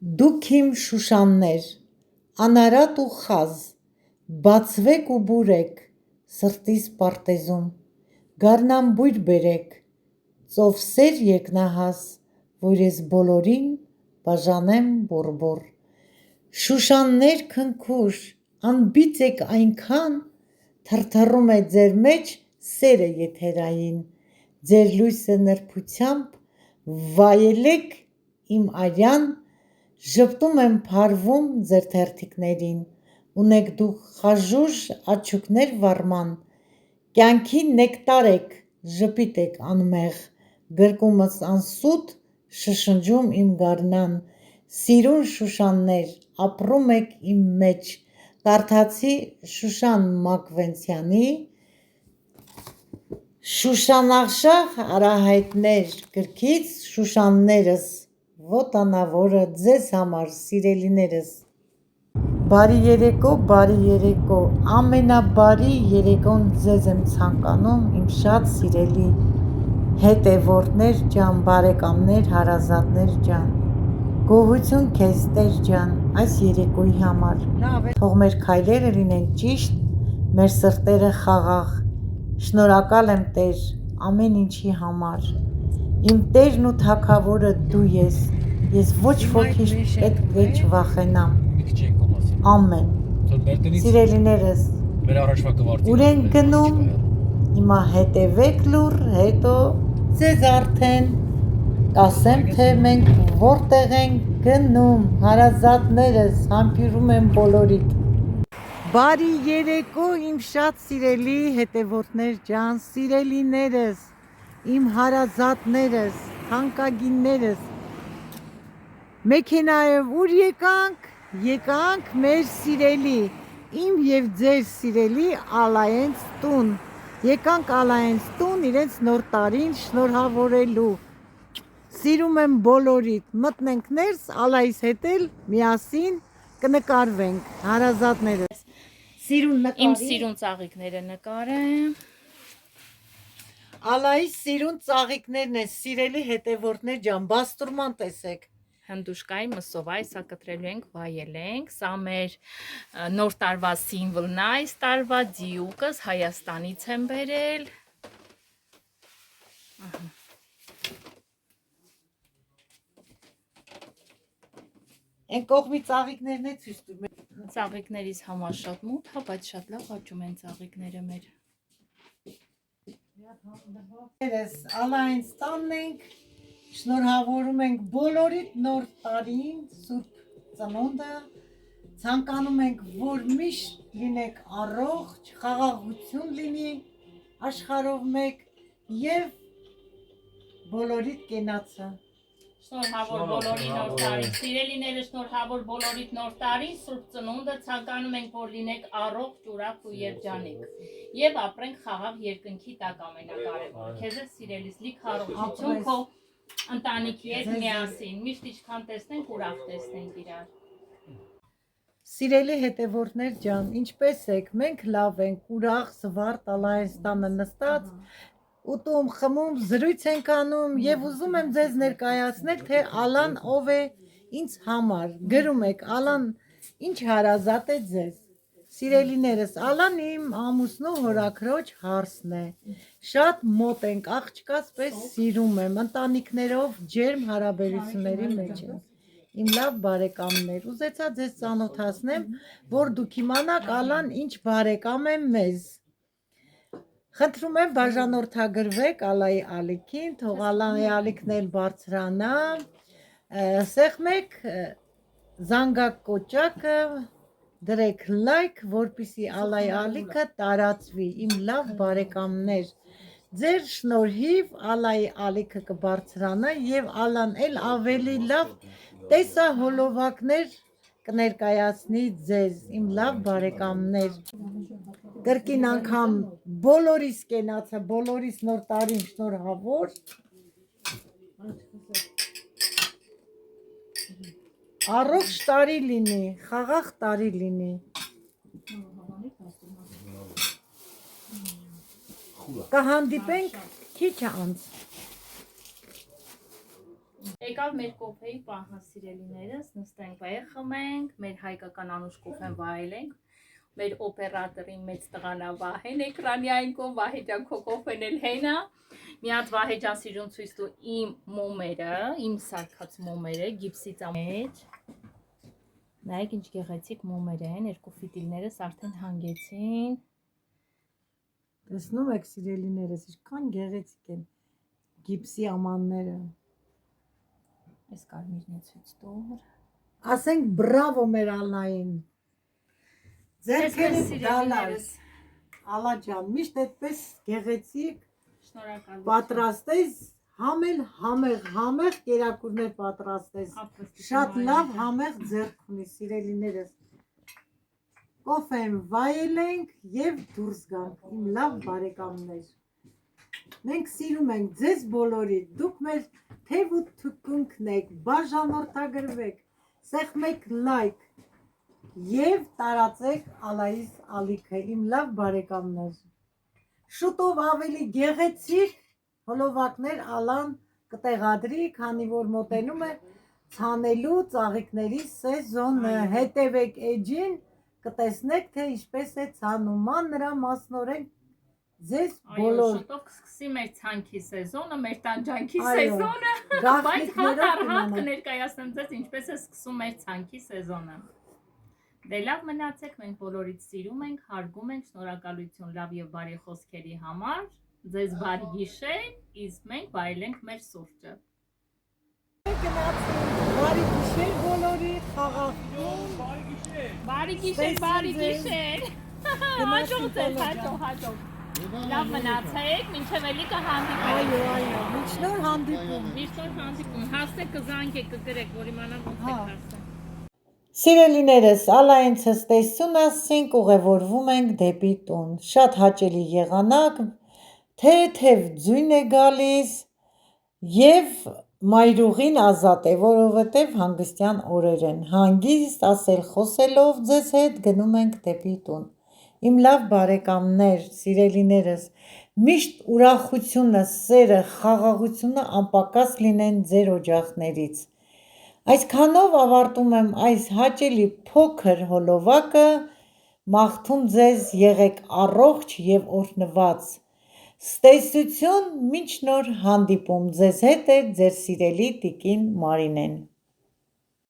Դուք իմ շուշաններ, անարատ ու խազ, բացվեք ու բուրեք սրտիս պարտեզում, գարնան բույր բերեք, ծով սեր երկնահաս, որ ես բոլորին բաժանեմ բոռ-բոռ։ Շուշաններ քնքուշ, անբիծ եք այնքան, թրթռում է ձեր մեջ սերը եթերային, ձեր լույսը նրբությամբ վայելեք իմ արյան, ժպտում եմ փարվում ձեր թերթիկներին, ունեք դուք խաժուժ աչուկներ վառման, կյանքի նեկտար եք, ժպիտ եք անմեղ, գրկումս անսուտ շշնջում իմ գարնան, սիրուն շուշաններ, ապրում եք իմ մեջ, կարդացի Շուշան Մակվենցյանի Շուշանախշահ արահայտներ գրքից Շուշաններս, ոտանավորը ձեզ համար սիրելիներս։ Բարի երեկո, ամենաբարի երեկոն ձեզ եմ ցանկանում, իմ շատ սիրելի հետևորդներ ջան, բարեկամներ, հարազատներ ջան, գոհություն քեզ Տեր ջան, այս երեկոյի համար, թող մեր քայլերը լինեն ճիշտ, մեր սրտերը խաղաղ, շնորհակալ եմ Տեր ամեն ինչի համար, իմ Տերն ու Թագավորը դու ես ոչ ոքից պետք է չվախենամ, ամեն, սիրելիներս, ուր ենք գնում, հիմա հետևեք լուռ, հետո ձեզ արդեն կասեմ, թե մենք որտեղ ենք գնում, հարազատներս, համբուրում եմ բոլորիդ։ Բարի երեկո իմ շատ սիրելի հետևորդներ ջան, սիրելիներս, իմ հարազատներս, թանկագիններս, մեքենայով ուր եկանք, եկանք մեր սիրելի, իմ և ձեր սիրելի Ալայենց տուն, եկանք Ալայենց տուն իրենց նոր տարին շնորհավորելու, սիրում եմ բոլորիդ, մտնենք ներս, Ալայիս հետ էլ միասին կնկարվենք, հարազատներս, իմ սիրուն ծաղիկները նկարեմ, Ալայիս սիրուն ծաղիկներն են, սիրելի հետևորդներ ջան, բաստուրման տեսեք, հնդուշկայի մսովայ, սա կտրելու ենք, վայելենք, սա մեր նոր տարվա սիմվոլն է, այս տարվա դիուկս Հայաստանից եմ բերել, են կողմի ծաղիկներն է ցույց տում, ծաղիկներից համար շատ մութ, բայց շատ լավ աճում են ծաղիկները մեր։ Ալայենց տանն ենք, շնորհավորում ենք բոլորիդ նոր տարին, Սուրբ Ծնունդը, ցանկանում ենք, որ միշտ լինեք առողջ, խաղաղություն լինի աշխարհով մեկ և բոլորիդ կենացը։ Շնորհավոր բոլորի նոր տարին, սիրելիները շնորհավոր բոլորիդ նոր տարին, Սուրբ Ծնունդը, ցանկանում ենք, որ լինեք առողջ, ուրախ ու երջանիկ և ապրենք խաղաղ երկնքի տակ ամենակարևորը, քեզ էլ սիրելիս, լիք առողջություն քո ընտանիքի հետ միասին, միշտ ինչքան տեսնենք, ուրախ տեսնենք իրար։ Սիրելի հետևորդներ ջան, ինչպես եք, մենք լավ ենք, ուրախ, զվարթ, Ալայենց տանը նստած, ուտում, խմում, զրույց ենք անում և ուզում եմ ձեզ ներկայացնել, թե Ալան ով է ինձ համար, գրում եք, Ալան ինչ հարազատ է ձեզ, սիրելիներս, Ալան իմ ամուսնու հորաքրոջ հարսն է, շատ մոտ ենք, աղջկաս պես սիրում եմ, ընտանիքներով ջերմ հարաբերությունների մեջ ենք, իմ լավ բարեկամներ, ուզեցա ձեզ ծանոթացնեմ, որ դուք իմանաք Ալան ինչ բարեկամ է մեզ, խնդրում եմ բաժանորդագրվեք Ալայի ալիքին, թող Ալայի ալիքն էլ բարձրանա, սեղմեք զանգակոճակը, դրեք լայք, որպեսզի Ալայի ալիքը տարածվի, իմ լավ բարեկամներ, ձեր շնորհիվ Ալայի ալիքը կբարձրանա և Ալան էլ ավելի լավ տեսահոլովակներ կներկայացնի ձեզ, իմ լավ բարեկամներ, կրկին անգամ բոլորիս կենացը, բոլորիս նոր տարին շնորհավոր, առողջ տարի լինի, խաղաղ տարի լինի, կհանդիպենք քիչ անց։ Եկավ մեր կոֆեի պահը սիրելիներս, նստենք վայ խմենք, մեր հայկական անուշ կոֆեն վայելենք, մեր օպերատորի մեծ տղանա Վահեն էկրանի այն կողմ, Վահե ջան քո կոֆեն էլ հենա, մի հատ Վահե ջան սիրուն ցույց տու իմ մոմերը, իմ սարքած մոմերը, գիպսից մեջ, նայեք ինչ գեղեցիկ մոմեր են, երկու ֆիտիլներս արդեն հանգեցին, Տեսնում եք սիրելիներս, ինչքան գեղեցիկ են գիպսի ամանները։ այս կարմիրն է ցույց տուր, Ասենք բրավո մեր Ալնային։ Ձերքերից դալար։ Ալա ջան, միշտ այդպես գեղեցիկ շնորհակալություն, պատրաստես, համեղ կերակուրներ պատրաստես։ Շատ լավ համեղ ձեռք ունի սիրելիներս։ Կոֆեն վայելենք եւ դուրս գանք, իմ լավ բարեկամներ։ Մենք սիրում ենք ձեզ բոլորիդ, դուք մեր թև ու թիկունքն եք, բաժանորդագրվեք, սեղմեք լայք եւ տարածեք Ալայիս ալիքը, իմ լավ բարեկամներ։ Շուտով ավելի գեղեցիկ հոլովակներ Ալան կտեղադրի, քանի որ մոտենում է ցանելու ծաղիկների սեզոնը, հետևեք էջին, կտեսնեք թե ինչպես է ցանում, մանրամասնորեն ձեզ բոլոր շուտով կսկսի մեր ցանքի սեզոնը, մեր տանջանքի սեզոնը, բայց գաղտնիքներով հատ կներկայացնեմ ձեզ ինչպես է սկսում մեր ցանքի սեզոնը։ Դե լավ մնացեք, մենք բոլորից սիրում ենք, հարգում ենք, շնորհակալություն լավ եւ բարի խոսքերի համար, ձեզ բարի գիշեր, իսկ մենք վայելենք մեր սուրճը։ Բարի գիշեր բոլորի, խաղաղ Բարի գիշեր։ Հաջող ձեզ, հաջող։ Լավ մնացեք, մինչև էլի կհանդիպենք։ Այո, միջնոր հանդիպում։ Հասցեք կզանգեք, կգրեք, որ իմանամ ոնց եք հասցեն։ Սիրելիներս, Ալայից հստեսություն ասենք, ուղևորվում ենք դեպի տուն։ Շատ հաճելի եղանակ, թեթև ձյուն է գալիս եւ մայրուղին ազատ է, որովհետեւ հանգստյան օրեր են։ Հանգիստ ասել խոսելով ձեզ հետ գնում ենք դեպի տուն։ Իմ լավ բարեկամներ, սիրելիներս, միշտ ուրախությունը, սերը, խաղաղությունը անպակաս լինեն ձեր օջախներից։ Այսքանով ավարտում եմ այս հաճելի փոքր հոլովակը, մաղթում ձեզ եղեք առողջ եւ օրհնված։ Ստեսություն, մինչ նոր հանդիպում, ձեզ հետ է ձեր սիրելի տիկին Մարինեն։